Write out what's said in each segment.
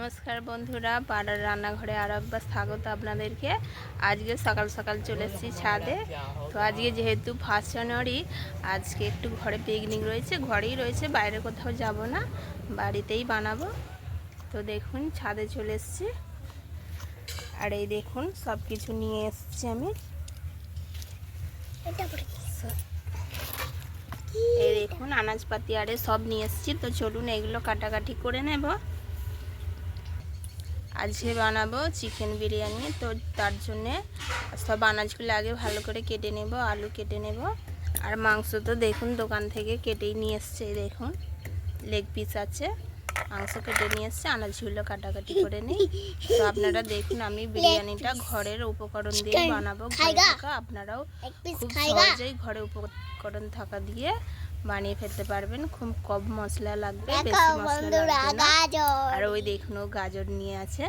नमस्कार बंधुरा पाड़ार रान्नाघरे आरो एकबार स्वागत आपनादेरके। आज के सकाल सकाल चले एसेछि छादे। तो आज के जेहेतु 1 জানুয়ারি आज के एकटू घरे पिकनिक रयेछे, घरेई रयेछे, बाइरे कोथाओ जाबो ना, बाड़ीतेई बानाबो। तो देखुन छादे चले एसेछि आर एई देखुन सबकिछु निये एसेछि आमि। এই দেখুন আনাজপাতি আরে সব নিয়ে এসেছি। তো চলুন এগুলো কাটাকাটি করে নেব। আজকে বানাবো চিকেন বিরিয়ানি। তো তার জন্য সব আনাজগুলো আগে ভালো করে কেটে নেব, আলু কেটে নেব। আর মাংস তো দেখুন দোকান থেকে কেটেই নিয়ে এসেছে। দেখুন লেগ পিস আছে, মাংস কেটে নিয়ে এসেছে, আনাজগুলো কাটাকাটি করে নিই। তো আপনারা দেখুন আমি বিরিয়ানিটা ঘরের উপকরণ দিয়ে বানাবো। ঘরে থাকা আপনারাও খুব সহজেই ঘরে উপকরণ থাকা দিয়ে বানিয়ে ফেলতে পারবেন। খুব কম মশলা লাগবে, বেশি মশলা লাগবে না। আর ওই দেখুন গাজর নিয়ে আছে।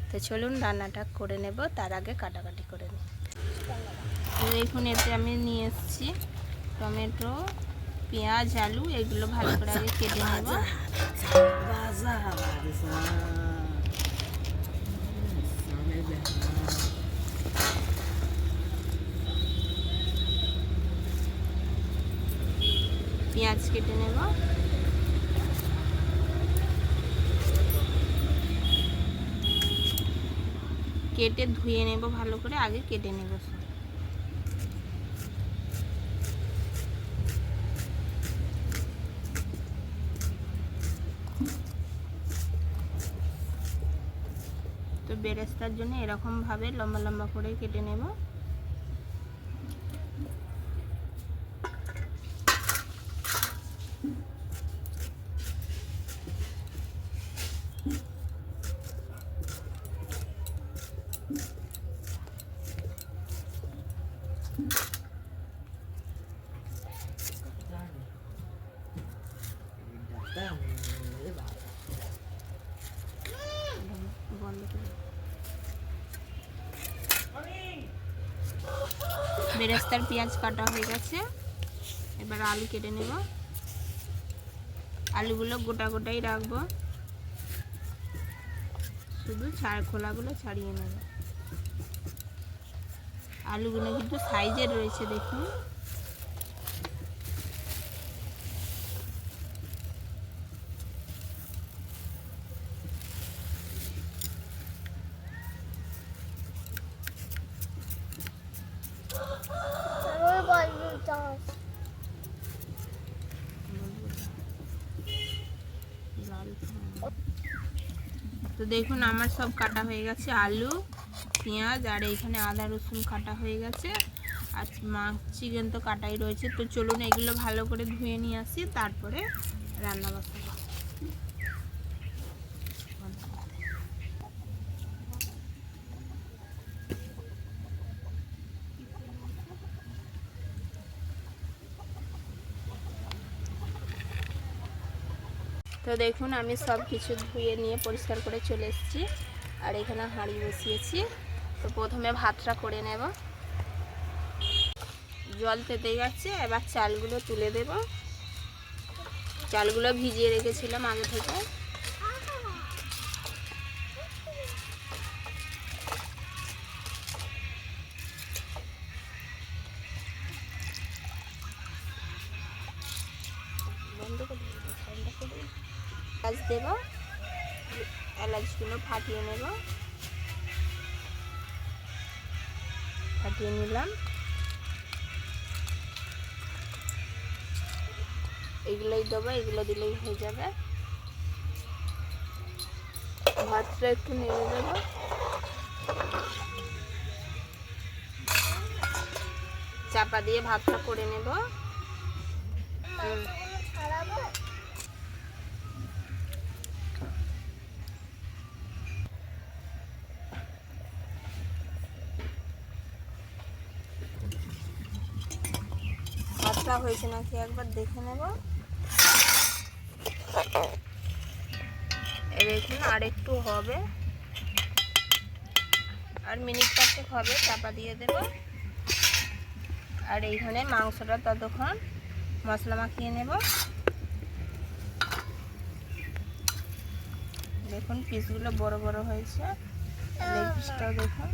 তো চলুন রান্নাটা করে নেব, তার আগে কাটাকাটি করে নিই। তো দেখুন এতে আমি নিয়ে এসেছি টমেটো, পেঁয়াজ, আলু, এগুলো ভালো করে আগে কেটে নেব। পেঁয়াজ কেটে নেব। কেটে ধুয়ে নেব ভালো করে, আগে কেটে নেব সব। তো বেরেস্তার জন্য এরকম ভাবে লম্বা লম্বা করে কেটে নেব। বেরেস্তার পেঁয়াজ কাটা হয়ে গেছে, এবার আলু কেটে নেব। আলুগুলো গোটা গোটাই রাখবো, শুধু খোলাগুলো ছাড়িয়ে নেব। আলুগুলো কিন্তু সাইজের রয়েছে দেখুন। তো দেখুন আমার সব কাটা হয়ে গেছে, আলু, পেঁয়াজ, আর এইখানে আদা রসুন কাটা হয়ে গেছে। আর চিকেন তো কাটাই রয়েছে। তো চলুন এগুলো ভালো করে ধুয়ে নিয়ে আসি, তারপরে রান্না বসাবো। তো দেখুন আমি সব কিছু ধুয়ে নিয়ে পরিষ্কার করে চলে এসেছি। আর এখানে হাঁড়ি বসিয়েছি। তো প্রথমে ভাতটা করে নেব। জল তেতে যাচ্ছে, এবার চালগুলো তুলে দেব। চালগুলো ভিজিয়ে রেখেছিলাম আগে থেকে। বন্ধ করে এলাচ দেব, এলাচগুলো ফাটিয়ে নেব। ফাটিয়ে নিলাম। এগুলোই দেবো, এগুলো দিলেই হয়ে যাবে। ভাতটা একটু নেড়ে দেব। চাপা দিয়ে ভাতটা করে নেব। ভাতটা হয়েছে নাকি একবার দেখে নেব। দেখুন আর একটু হবে, আর মিনিট 5 হবে। চাপা দিয়ে দেব। আর এইখানে মাংসটা ততক্ষণ মশলা মাখিয়ে নেব। দেখুন পিসগুলো বড় বড় হয়েছে, লেগ পিসটাও দেখুন।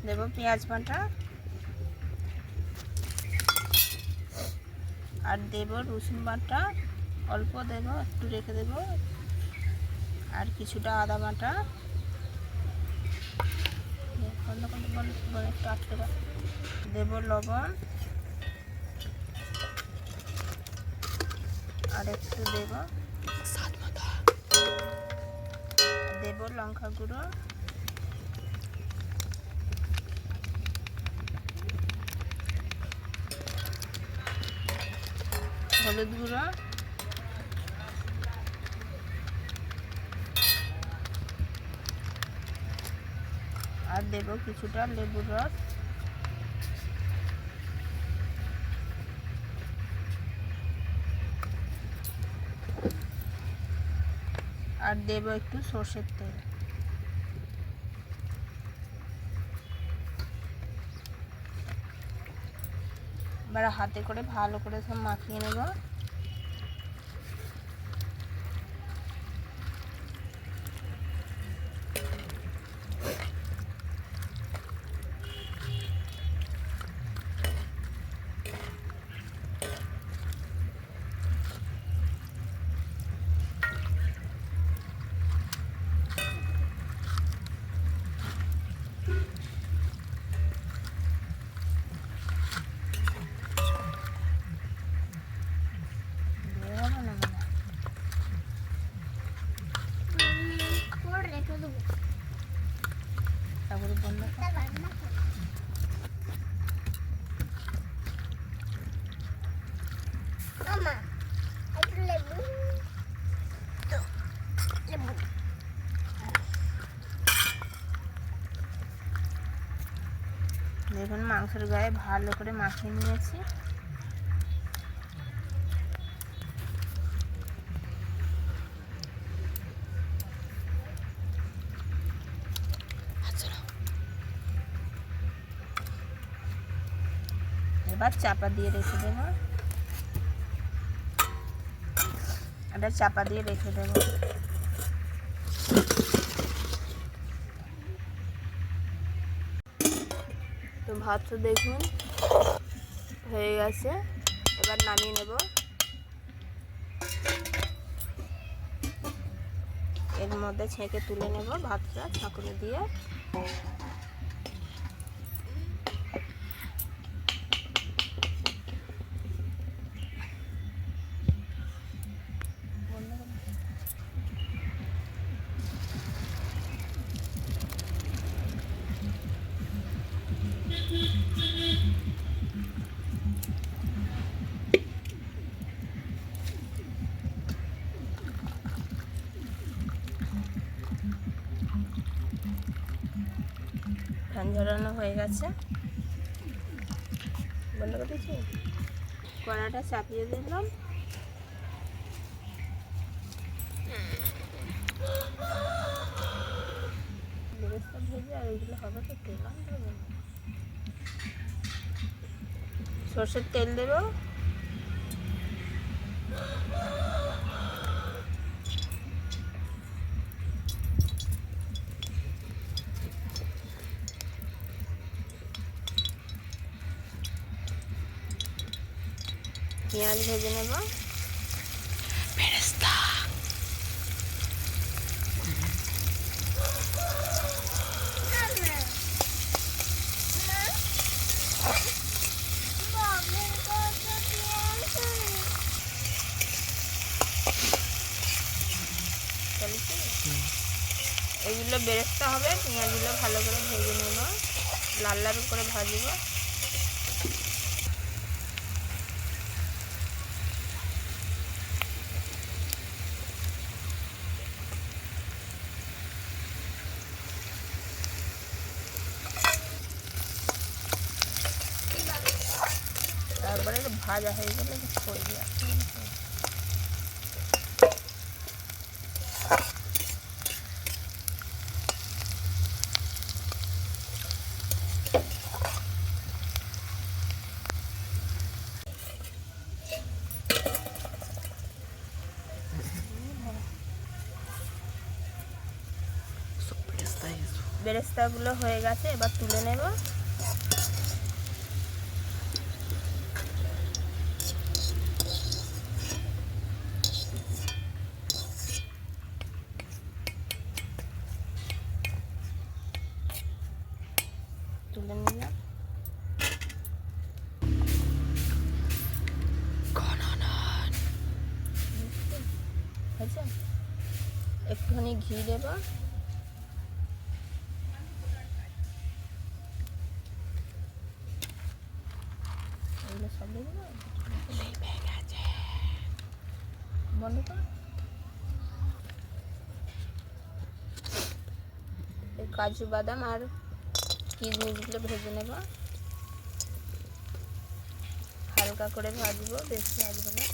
দেব পেঁয়াজ বাটা আর দেব রসুন বাটা, অল্প দেব, একটু রেখে দেব, আর কিছুটা আদা বাটা, দেব লবণ আর একটু দেব লঙ্কা গুঁড়ো, হলুদ গুঁড়ো, আর দেব কিছুটা লেবুর রস, আর দেব একটু সর্ষের তেল। এবার হাতে করে ভালো করে সব মাখিয়ে নেব। তারপরে বন্ধ দেখুন মাংসের গায়ে ভালো করে মাখিয়ে নিয়েছি। এবার চাপা দিয়ে রেখে দেব, এটা চাপা দিয়ে রেখে দেব। তো ভাতটা দেখুন হয়ে গেছে, এবার নামিয়ে নেব। এর মধ্যে ছেঁকে তুলে নেব ভাতটা ছাঁকুনি দিয়ে। ফ্যান ঝরানো হয়ে গেছে, বন্ধ করে দিচ্ছি। কড়াটা চাপিয়ে দিলাম, ভেজে আর এইগুলো হবে তো তেল সর্ষের তেল দেব, পেঁয়াজ ভেজে নেব, এইগুলো বেরেস্তা হবে। পেঁয়াজগুলো ভালো করে ভেজে নেব, লাল লাল করে ভাজবো। তারপরে ভাজা হয়ে গেলে ছড়িয়ে বেরেস্তাগুলো হয়ে গেছে, এবার তুলে নেব। তুলে নিলাম। একটুখানি ঘি দেব। বন্ধ কর। এই কাজু বাদাম আর কিশমিশগুলো ভেজে নেব, হালকা করে ভাজবো, বেশি ভাজবো না।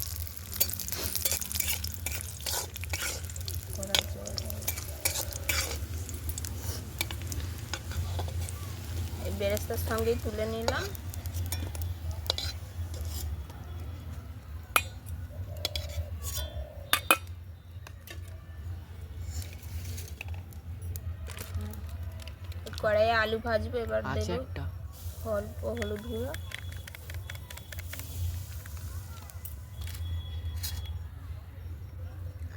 এই বেরেস্তার সঙ্গেই তুলে নিলাম। কড়াইয়ে আলু ভাজবো, এবার দেবো অল্প হলুদ গুঁড়ো,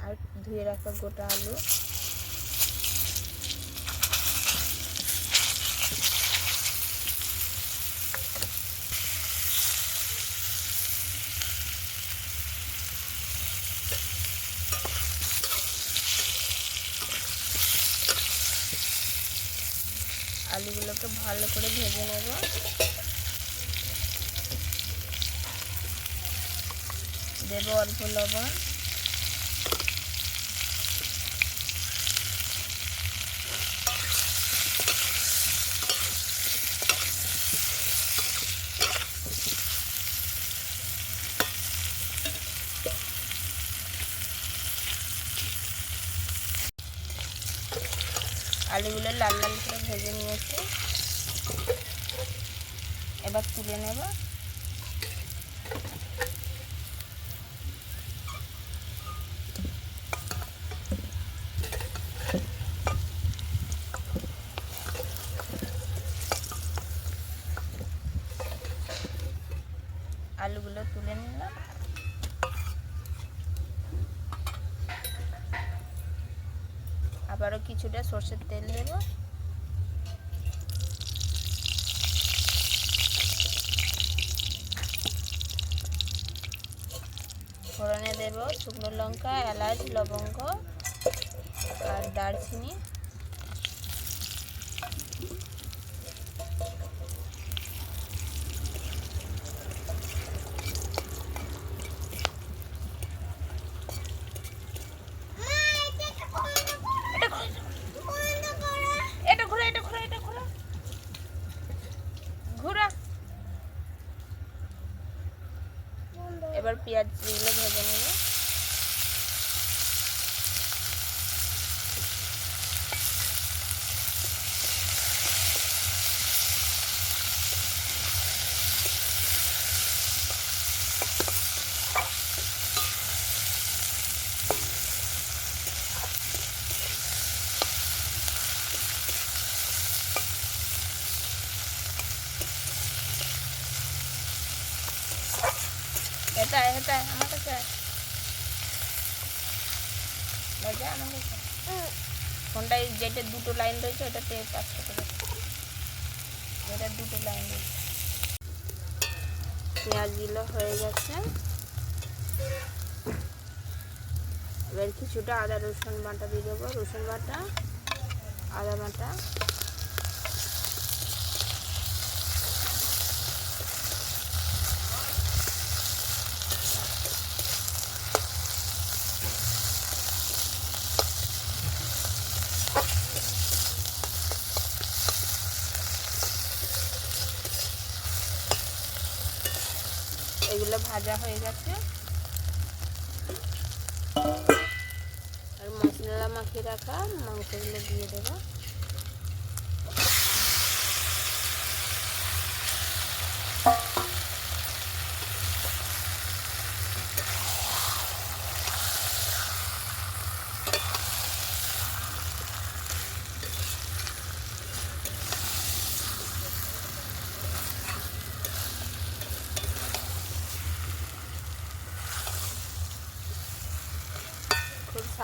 আর ধুয়ে রাখা গোটা আলু, আলুগুলোকে ভালো করে ভেজে নেব। দেব অল্প লবণ, আলুগুলো লাল লাল করে ভেজে নিয়েছি, এবার তুলে নেব। আলুগুলো তুলে নিলাম। আবারও কিছুটা সরষের তেল দেব, ফোড়নে দেব শুকনো লঙ্কা, এলাচ, লবঙ্গ আর দারচিনি। এবার পেঁয়াজগুলো ভেজে নেব। এটা আমার কাছে আমার কাছে ফোনটায় যেটা দুটো লাইন রয়েছে ওটাতে 5 টাকা করে, এটা দুটো লাইন রয়েছে। পেঁয়াজগুলো হয়ে গেছে, এবার কিছুটা আদা রসুন বাটা দিয়ে দেবো, রসুন বাটা, আদা বাটা, এগুলো ভাজা হয়ে গেছে। আর মশলা মাখিয়ে রাখা মাংসগুলো দিয়ে দেবো।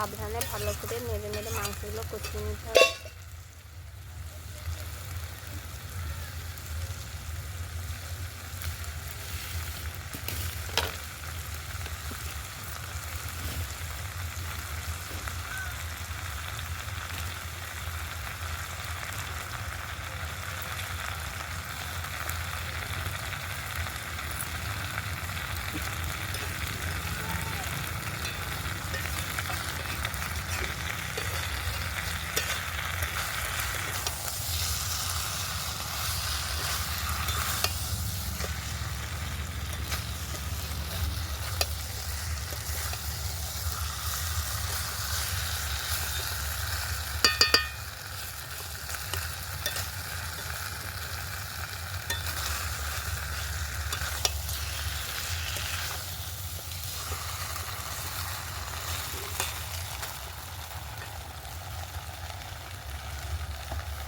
সাবধানে ভালো করে নেড়ে নেড়ে মাংসগুলো কষিয়ে নিতে হবে।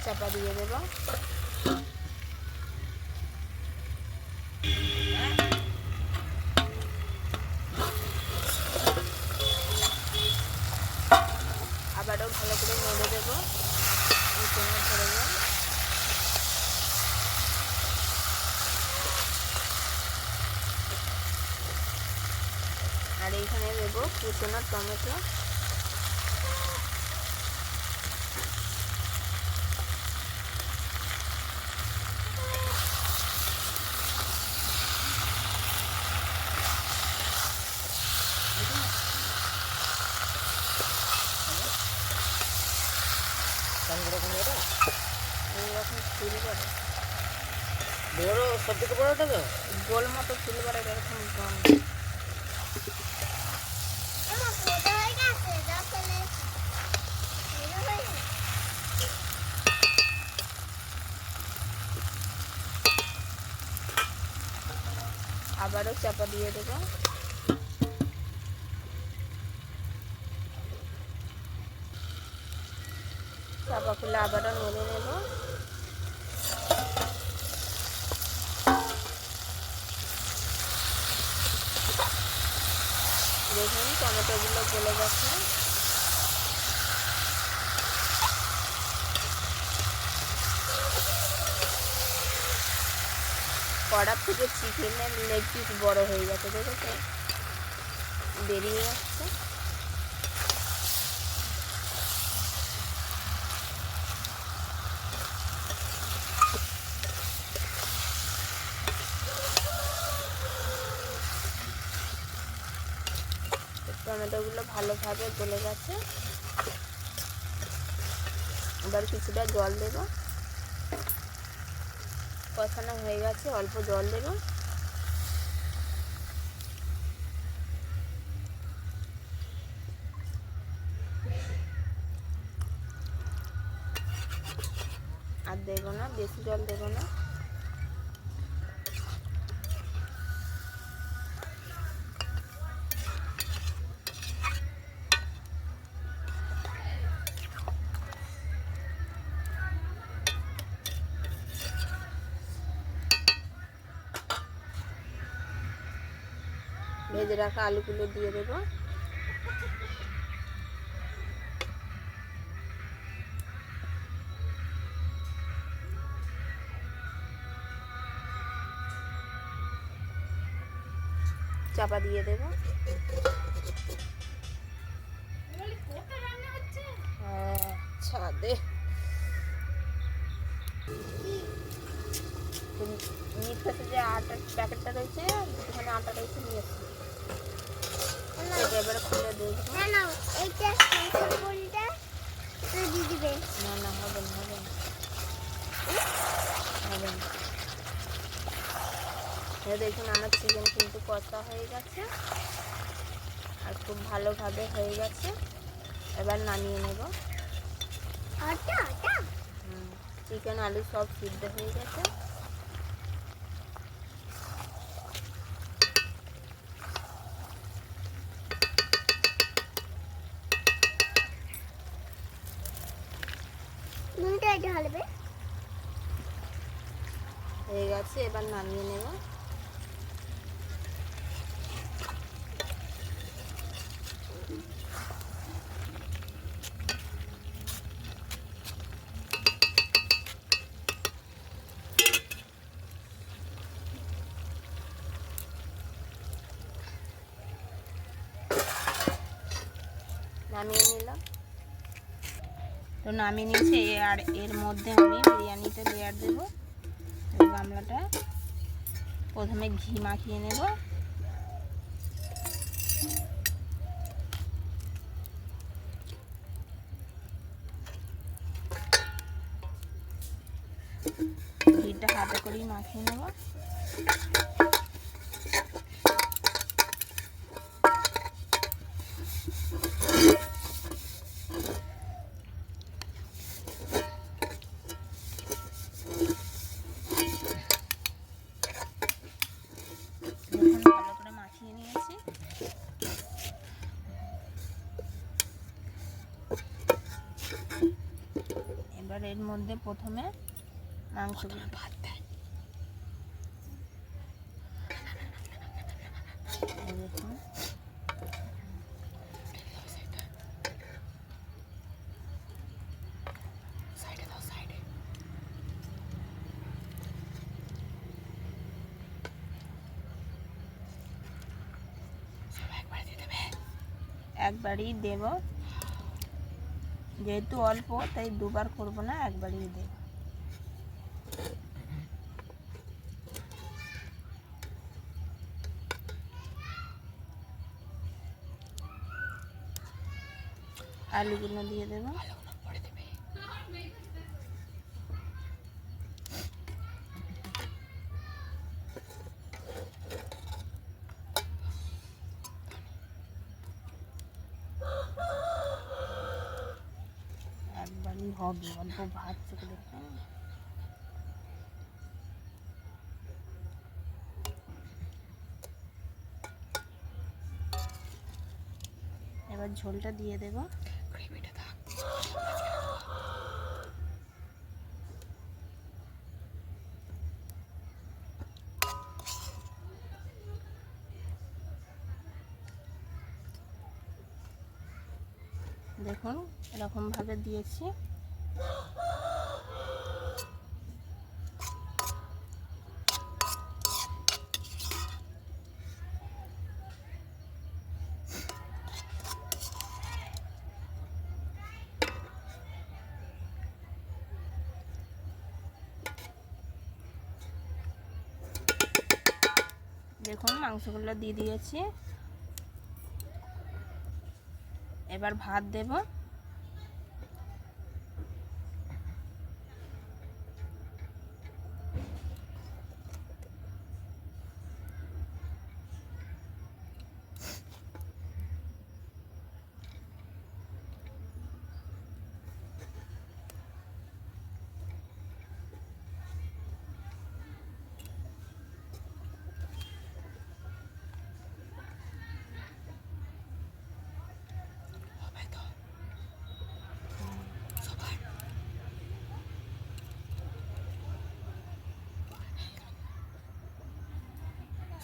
চাপা দিয়ে দেব। আবারও ভালো করে নেড়ে দেব। ধরে যাও। আর এইখানে দেব কুচনো টমেটো। এইরকম ফুল করে বড়, সব থেকে বড়টা তো গোল মতো ফুল করে এরকম কম। আবারও চাপা দিয়ে দেবো। চাপা খুলে আবারও নেড়ে নেব। দেখুন টমেটোগুলো গলে গেছে। কড়ার থেকে চিকেনের লেগ পিস বড় হয়ে গেছে, দেখেছো বেরিয়ে যাচ্ছে। টমেটোগুলো ভালোভাবে গলে গেছে। এবার কিছুটা জল দেব। কষানো হয়ে গেছে, অল্প জল দেব। আর দেবো না, বেশি জল দেবো না। ভেজে রাখা আলুগুলো দিয়ে দেবো। চাপা দিয়ে দেবো। ছাদে মিট কাছে যে আটার প্যাকেটটা রয়েছে, যেখানে আটা রয়েছে নিয়ে এসছি। এবারে খুলে দেখবো। না না হবে না, হবে না, হবে না। দেখুন আমার চিকেন কিন্তু কষা হয়ে গেছে আর খুব ভালোভাবে হয়ে গেছে। এবার নামিয়ে নেব। চিকেন আলু সব সিদ্ধ হয়ে গেছে। হয়ে গেছে, এবার নামিয়ে নেব। নামিয়ে নিলাম। তো নামিয়ে নিয়েছি, আর এর মধ্যে আমি বিরিয়ানিটা লেয়ার দেবো। এই গামলাটা প্রথমে ঘি মাখিয়ে নেব। ঘিটা হাতে করেই মাখিয়ে নেব। ভালো করে মাখিয়ে নিয়েছি। এবার এর মধ্যে প্রথমে মাংসগুলো ভাত দেয়। দেখুন একবারই দেব, যেহেতু অল্প তাই দুবার করব না, একবারই দেব। আলুগুলো দিয়ে দেব। একবারই হবে, অল্প ভাত থেকে দেখুন। এবার ঝোলটা দিয়ে দেব। দেখুন এরকম ভাবে দিয়েছি। দেখুন মাংসগুলো দিয়ে দিয়েছি। এবার ভাত দেব।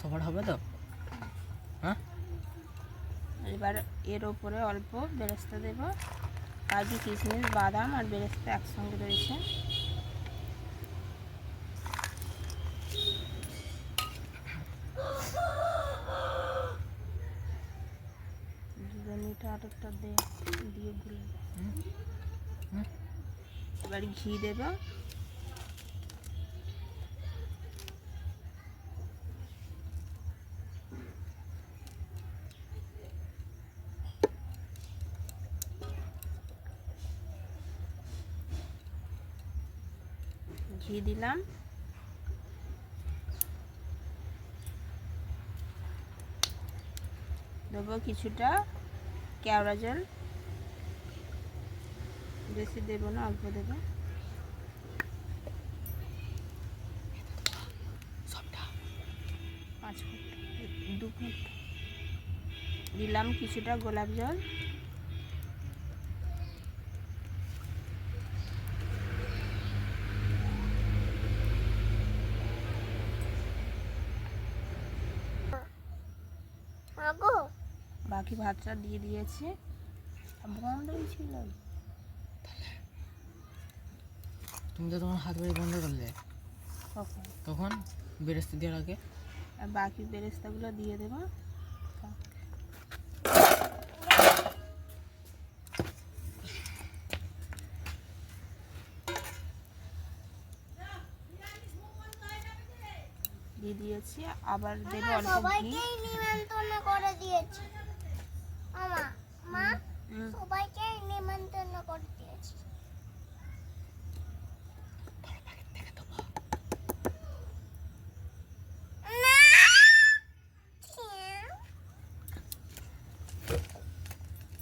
সবার হবে তো? হ্যাঁ, এবার এর ওপরে অল্প বেরেস্তা দেব। কাজু, কিশমিশ, বাদাম আর বেরেস্তা একসঙ্গে রয়েছে। বিরিয়ানিটা আরেকটা দিয়ে গুলে এবার ঘি দেব। ঘি দিলাম। দেবো কিছুটা কেওড়া জল, বেশি দেব না, অল্প দেব। পাঁচ ফুট 2 ফুট দিলাম কিছুটা গোলাপ জল। বাকি ভাতটা দিয়ে দিয়েছি। বন্ধই ছিল। তুমি তো তোমার হাত বাড়ি বন্ধ করলে কখন? তখন বেরেস্তা দেওয়ার আগে। আর বাকি বেরেস্তাগুলো দিয়ে দেবো। দিয়ে দিয়েছি, আবার দেবো অল্প ঘি। সবাইকেই নিমন্ত্রণ করে দিয়েছি মামা, মা হুম, সবাইকেই নিমন্ত্রণ করে দিয়েছি। না!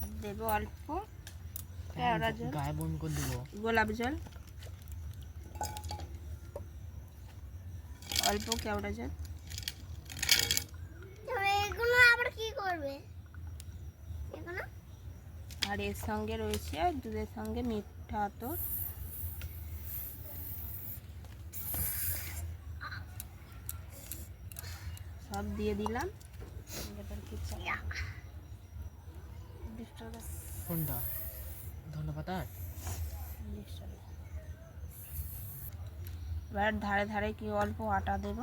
আর দেবো অল্প কেওড়া জল, গায়ে বন্ধ করে দেবো। গোলাপ জল, অল্প কেওড়া জল। তবে এগুলো আবার কি করবে এগুলো? আর এর সঙ্গে রয়েছে দুধের সঙ্গে মিঠা আতর। সব দিয়ে দিলাম। এবার কি চাই? কোনটা? ধন্যবাদ। এবার ধারে ধারে কি অল্প আটা দেব।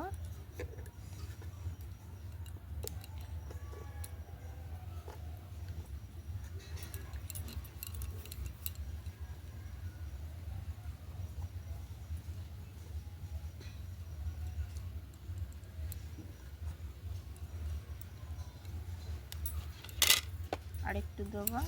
আর একটু দেবো।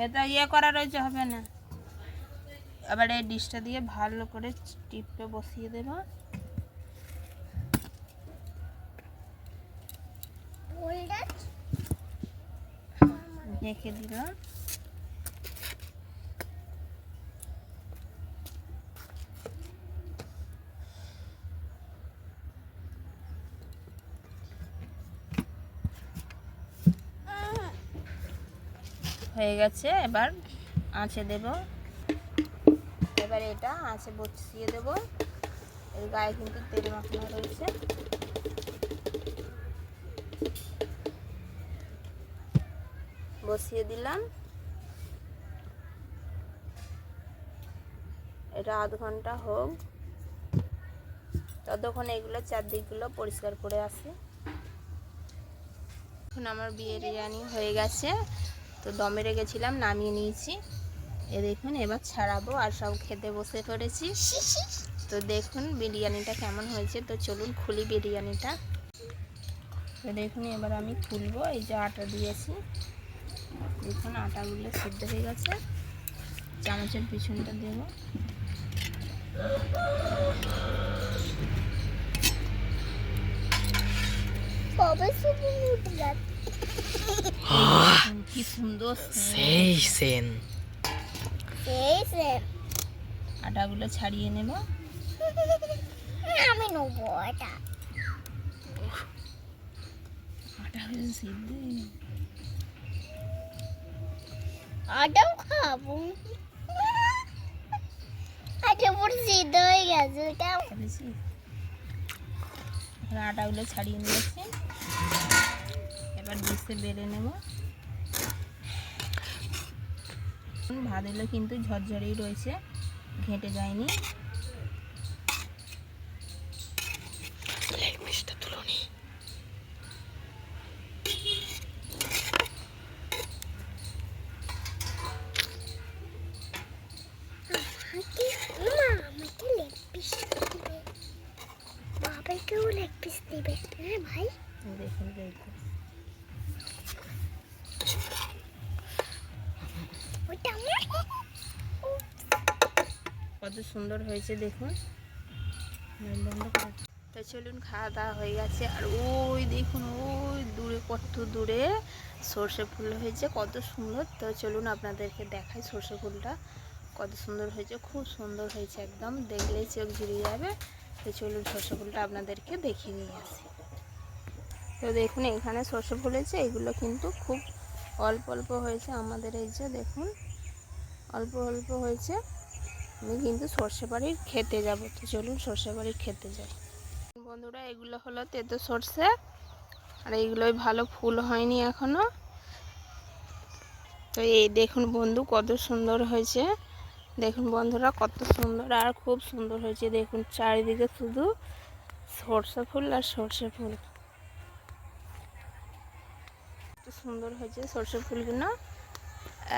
এটা ইয়ে করা রয়েছে, হবে না। এবার এই ডিশটা দিয়ে ভালো করে টিপে বসিয়ে দেব। রেখে দিলাম। হয়ে গেছে, এবার আঁচে দেব। এবার এটা আঁচে বসিয়ে দেব। এর গায়ে কিন্তু তেল মাখানো রয়েছে। বসিয়ে দিলাম। এটা আধ ঘন্টা হোক, ততক্ষণ এগুলো চারদিকগুলো পরিষ্কার করে আসি। এখন আমার বিরিয়ানি হয়ে গেছে, তো দমে রেখেছিলাম, নামিয়ে নিয়েছি। এ দেখুন, এবার ছাড়াবো আর সব খেতে বসে পড়েছি। তো দেখুন বিরিয়ানিটা কেমন হয়েছে। তো চলুন খুলি বিরিয়ানিটা। তো দেখুন এবার আমি খুলবো। এই যে আটা দিয়েছি, দেখুন আটাগুলো সিদ্ধ হয়ে গেছে। চামচের পিছনটা দেব। কি সুন্দর সেই সেন। আটাগুলো ছাড়িয়ে নেব। আমি নেবো এটা। আটাগুলো সিদ্ধ হয়ে গেছে। আটাও খাবো। আটা পুরো সিদ্ধ হয়ে গেছে এটা। ফেলেছি। এখন আটাগুলো ছাড়িয়ে নিয়েছি, এবার ডিশে বেলে নেব। ভাতগুলো কিন্তু ঝরঝরেই রয়েছে, ঘেঁটে যায়নি। লেগ পিসটা তুলনি। আমাকে লেগ পিস দিবে, বাবাকেও লেগ পিস দিবে। হ্যাঁ ভাই, দেখুন দেখুন ওটা আমার। কত সুন্দর হয়েছে দেখুন। বন্ধ করে। তো চলুন, খাওয়া দাওয়া হয়ে গেছে। আর ওই দেখুন, ওই দূরে, কত দূরে সর্ষে ফুল হয়েছে, কত সুন্দর। তো চলুন আপনাদেরকে দেখাই সর্ষে ফুলটা কত সুন্দর হয়েছে। খুব সুন্দর হয়েছে, একদম দেখলেই চোখ জুড়িয়ে যাবে। তো চলুন সর্ষে ফুলটা আপনাদেরকে দেখিয়ে নিয়ে আসি। তো দেখুন এখানে সর্ষে ফুলেছে, এগুলো কিন্তু খুব অল্প অল্প হয়েছে আমাদের, এই যে দেখুন অল্প অল্প হয়েছে। আমি কিন্তু সর্ষে বাড়ির খেতে যাব, তো চলুন সর্ষে বাড়ির খেতে যাই। বন্ধুরা এগুলো হলো তেতো সর্ষে, আর এইগুলোই ভালো ফুল হয়নি এখনো। তো এই দেখুন বন্ধু কত সুন্দর হয়েছে, দেখুন বন্ধুরা কত সুন্দর আর খুব সুন্দর হয়েছে। দেখুন চারিদিকে শুধু সর্ষে ফুল আর সর্ষে ফুল, কত সুন্দর হয়েছে সর্ষে ফুলগুলো,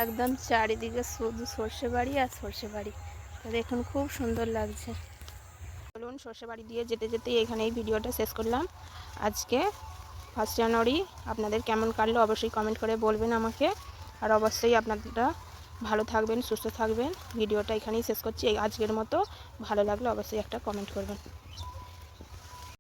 একদম চারিদিকে শুধু সর্ষে বাড়ি আর সর্ষে বাড়ি। তো দেখুন খুব সুন্দর লাগছে। চলুন সর্ষে বাড়ি দিয়ে যেতে যেতে এখানে এই ভিডিওটা শেষ করলাম। আজকে 1 জানুয়ারি আপনাদের কেমন কাটলো অবশ্যই কমেন্ট করে বলবেন আমাকে, আর অবশ্যই আপনারা ভালো থাকবেন, সুস্থ থাকবেন। ভিডিওটা এখানেই শেষ করছি আজকের মতো। ভালো লাগলে অবশ্যই একটা কমেন্ট করবেন।